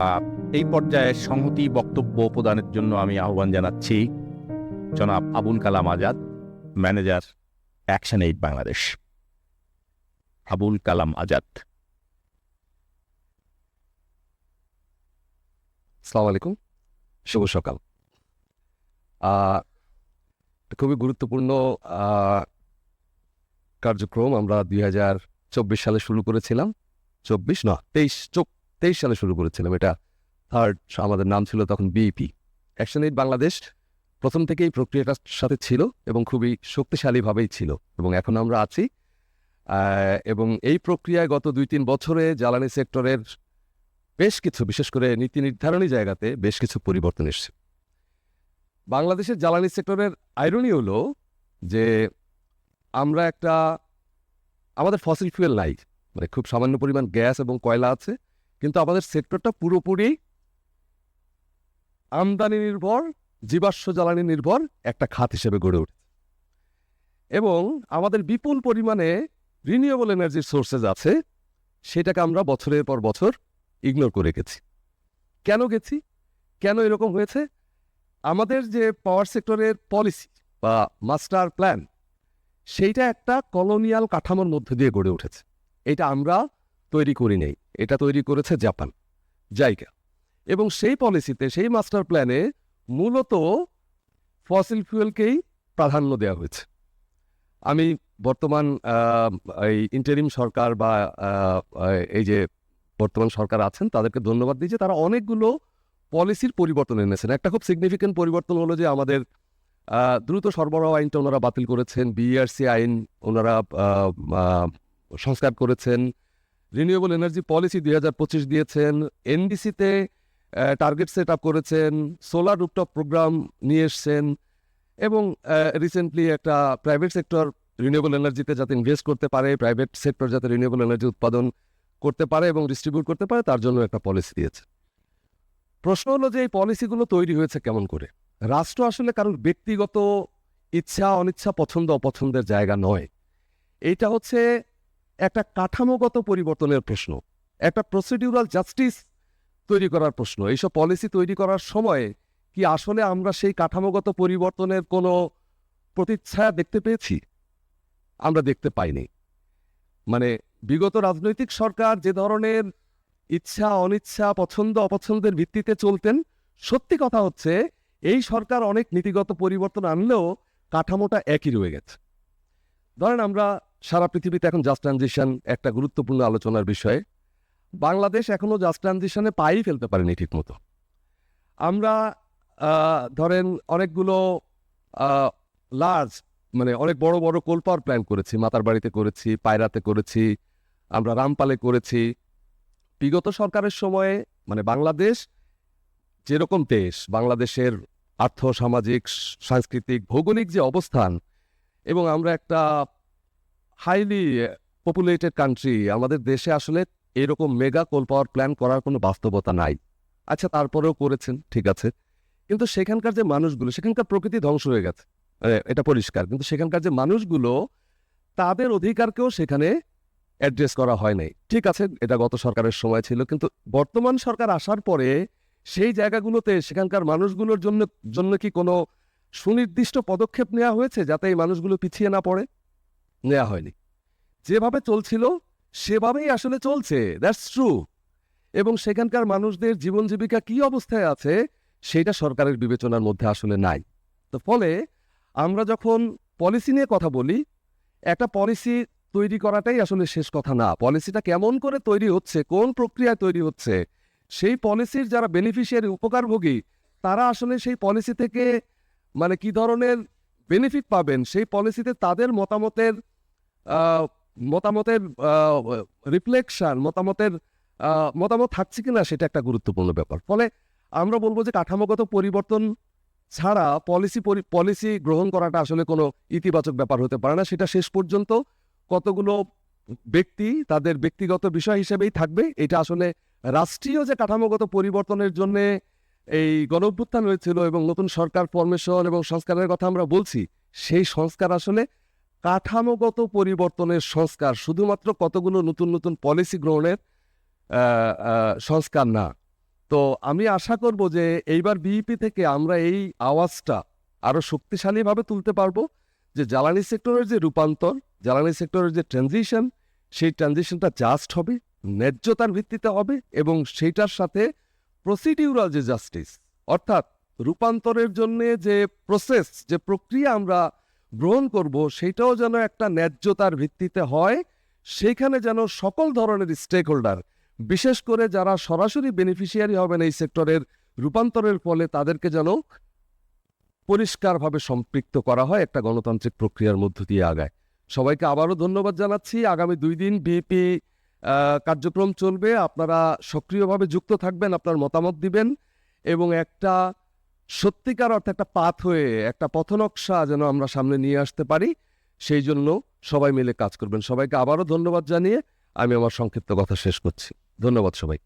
আহ, এই পর্যায়ে সংহতি বক্তব্য প্রদানের জন্য আমি আহ্বান জানাচ্ছি জনাব Abul Kalam Azad, manager, action aid Bangladesh. Abul Kalam Azad. আসসালামু আলাইকুম, শুভ সকাল। আহ, খুবই গুরুত্বপূর্ণ আহ, কার্যক্রম আমরা 2024 সালে শুরু করেছিলাম। 23 সালে শুরু করেছিলাম। এটা থার্ড, আমাদের নাম ছিল তখন বিইপি, অ্যাকশন এইড বাংলাদেশ। প্রথম থেকেই প্রক্রিয়াটার সাথে ছিল এবং খুবই শক্তিশালীভাবেই ছিল, এবং এখন আমরা আছি। এবং এই প্রক্রিয়ায় গত 2-3 বছরে জ্বালানি সেক্টরের বেশ কিছু, বিশেষ করে নীতি নির্ধারণী জায়গাতে বেশ কিছু পরিবর্তন এসেছে। বাংলাদেশের জ্বালানি সেক্টরের আইরনি হলো যে আমরা আমাদের ফসিল ফুয়েল নাই, মানে খুব সামান্য পরিমাণ গ্যাস এবং কয়লা আছে, কিন্তু আমাদের সেক্টরটা পুরোপুরি আমদানি নির্ভর, জীবাশ্ম জ্বালানি নির্ভর একটা খাত হিসেবে গড়ে উঠেছে। এবং আমাদের বিপুল পরিমাণে রিনিউয়েবল এনার্জির সোর্সেস আছে, সেটাকে আমরা বছরের পর বছর ইগনোর করে গেছি। কেন এরকম হয়েছে? আমাদের যে পাওয়ার সেক্টরের পলিসি বা মাস্টার প্ল্যান, সেইটা একটা কলোনিয়াল কাঠামোর মধ্যে দিয়ে গড়ে উঠেছে। এটা আমরা তৈরি করি নেই, এটা তৈরি করেছে জাপান, জাইকা। এবং সেই পলিসিতে, সেই মাস্টার প্ল্যানে মূলত ফসিল ফুয়েলকেই প্রাধান্য দেওয়া হয়েছে। আমি বর্তমান এই ইন্টারিম সরকার বা এই যে বর্তমান সরকার আছেন তাদেরকে ধন্যবাদ দিই যে তারা অনেকগুলো পলিসির পরিবর্তন এনেছেন। একটা খুব সিগনিফিক্যান্ট পরিবর্তন হলো যে আমাদের দ্রুত সরবরাহ আইনটা ওনারা বাতিল করেছেন, বিইআরসি আইন ওনারা সংস্কার করেছেন, রিনিউয়েবল এনার্জি পলিসি 2025 দিয়েছেন, এনডিসিতে টার্গেট সেট আপ করেছেন, সোলার রুফটপ প্রোগ্রাম নিয়ে এসছেন, এবং রিসেন্টলি একটা প্রাইভেট সেক্টর রিনিউয়েবল এনার্জিতে যাতে ইনভেস্ট করতে পারে, প্রাইভেট সেক্টর যাতে রিনিউয়েবল এনার্জি উৎপাদন করতে পারে এবং ডিস্ট্রিবিউট করতে পারে, তার জন্য একটা পলিসি দিয়েছে। প্রশ্ন হলো যে এই পলিসিগুলো তৈরি হয়েছে কেমন করে? রাষ্ট্র আসলে কারোর ব্যক্তিগত ইচ্ছা অনিচ্ছা, পছন্দ অপছন্দের জায়গা নয়। এইটা হচ্ছে একটা কাঠামোগত পরিবর্তনের প্রশ্ন, একটা প্রসিডিউরাল জাস্টিস তৈরি করার প্রশ্ন। এইসব পলিসি তৈরি করার সময় কি আসলে আমরা সেই কাঠামোগত পরিবর্তনের কোনো প্রতিচ্ছায়া দেখতে পেয়েছি? আমরা দেখতে পাইনি। মানে বিগত রাজনৈতিক সরকার যে ধরনের ইচ্ছা অনিচ্ছা, পছন্দ অপছন্দের ভিত্তিতে চলতেন, সত্যি কথা হচ্ছে এই সরকার অনেক নীতিগত পরিবর্তন আনলেও কাঠামোটা একই রয়ে গেছে। ধরেন আমরা সারা পৃথিবীতে এখন জাস্ট ট্রানজিশন একটা গুরুত্বপূর্ণ আলোচনার বিষয়। বাংলাদেশ এখনো জাস্ট ট্রানজিশনে পাই ফেলতে পারেনি ঠিক মতো। আমরা ধরেন অনেকগুলো লার্জ, মানে অনেক বড় বড় কোল পাওয়ার প্ল্যান্ট করেছি, মাতারবাড়িতে করেছি, পায়রাতে করেছি, আমরা রামপালে করেছি। বিগত সরকারের সময়ে মানে বাংলাদেশ যেরকম দেশ, বাংলাদেশের আর্থ সামাজিক সাংস্কৃতিক ভৌগোলিক যে অবস্থান, এবং আমরা একটা হাইলি পপুলেটেড কান্ট্রি, আমাদের দেশে আসলে এরকম মেগা কোল পাওয়ার প্ল্যান করার কোনো বাস্তবতা নাই। আচ্ছা, তারপরেও করেছেন, ঠিক আছে, কিন্তু সেখানকার যে মানুষগুলো, সেখানকার প্রকৃতি ধ্বংস হয়ে গেছে, এটা পরিষ্কার। কিন্তু সেখানকার যে মানুষগুলো, তাদের অধিকারকেও সেখানে অ্যাড্রেস করা হয় নাই। ঠিক আছে, এটা গত সরকারের সময় ছিল, কিন্তু বর্তমান সরকার আসার পরে সেই জায়গাগুলোতে সেখানকার মানুষগুলোর জন্য কি কোনো সুনির্দিষ্ট পদক্ষেপ নেওয়া হয়েছে যাতে এই মানুষগুলো পিছিয়ে না পড়ে? নেওয়া হয়নি। যেভাবে চলছিল সেভাবেই আসলে চলছে, দ্যাটস ট্রু। এবং সেখানকার মানুষদের জীবন জীবিকা কি অবস্থায় আছে সেটা সরকারের বিবেচনার মধ্যে আসলে নাই। তো ফলে আমরা যখন পলিসি নিয়ে কথা বলি, একটা পলিসি তৈরি করাটাই আসলে শেষ কথা না। পলিসিটা কেমন করে তৈরি হচ্ছে, কোন প্রক্রিয়ায় তৈরি হচ্ছে, সেই পলিসির যারা বেনিফিশিয়ারি, উপকারভোগী, তারা আসলে সেই পলিসি থেকে মানে কি ধরনের বেনিফিট পাবেন, সেই পলিসিতে তাদের মতামতের রিফ্লেকশন, মতামত থাকছে কিনা, সেটা একটা গুরুত্বপূর্ণ ব্যাপার। ফলে আমরা বলবো যে কাঠামোগত পরিবর্তন ছাড়া পলিসি গ্রহণ করাটা আসলে কোনো ইতিবাচক ব্যাপার হতে পারে না। সেটা শেষ পর্যন্ত কতগুলো ব্যক্তি তাদের ব্যক্তিগত বিষয় হিসেবেই থাকবে। এটা আসলে রাষ্ট্রীয় যে কাঠামোগত পরিবর্তনের জন্য এই গণঅভ্যুত্থান হয়েছিল এবং নতুন সরকার ফরমেশন এবং সংস্কারের কথা আমরা বলছি, সেই সংস্কার আসলে কাঠামোগত পরিবর্তনের সংস্কার, শুধুমাত্র কতগুলো নতুন নতুন পলিসি গ্রহণের সংস্কার না। তো আমি আশা করব যে এইবার বিইপি থেকে আমরা এই আওয়াজটা আরো শক্তিশালীভাবে তুলতে পারবো, যে জ্বালানি সেক্টরের যে রূপান্তর, জ্বালানি সেক্টরের যে ট্রানজিশন, সেই ট্রানজিশনটা জাস্ট হবে, ন্যায্যতার ভিত্তিতে হবে, এবং সেইটার সাথে প্রসিডিউরাল যে জাস্টিস, অর্থাৎ রূপান্তরের জন্য যে প্রসেস, যে প্রক্রিয়া আমরা গ্রহণ করব, সেটাও যেন একটা ন্যায্যতার ভিত্তিতে হয়। সেইখানে যেন সকল ধরনের স্টেক হোল্ডার, বিশেষ করে যারা সরাসরি বেনিফিশিয়ারি হবেন এই সেক্টরের রূপান্তরের ফলে, তাদেরকে যেন পরিষ্কারভাবে সম্পৃক্ত করা হয় একটা গণতান্ত্রিক প্রক্রিয়ার মধ্য দিয়ে আগায়। সবাইকে আবারও ধন্যবাদ জানাচ্ছি। আগামী 2 দিন বিএপি কার্যক্রম চলবে, আপনারা সক্রিয়ভাবে যুক্ত থাকবেন, আপনার মতামত দিবেন, এবং একটা সত্যিকার অর্থে একটা পাথওয়ে, একটা পথনকশা যেন আমরা সামনে নিয়ে আসতে পারি, সেই জন্য সবাই মিলে কাজ করবেন। সবাইকে আবারও ধন্যবাদ জানিয়ে আমি আমার সংক্ষিপ্ত কথা শেষ করছি। ধন্যবাদ সবাই।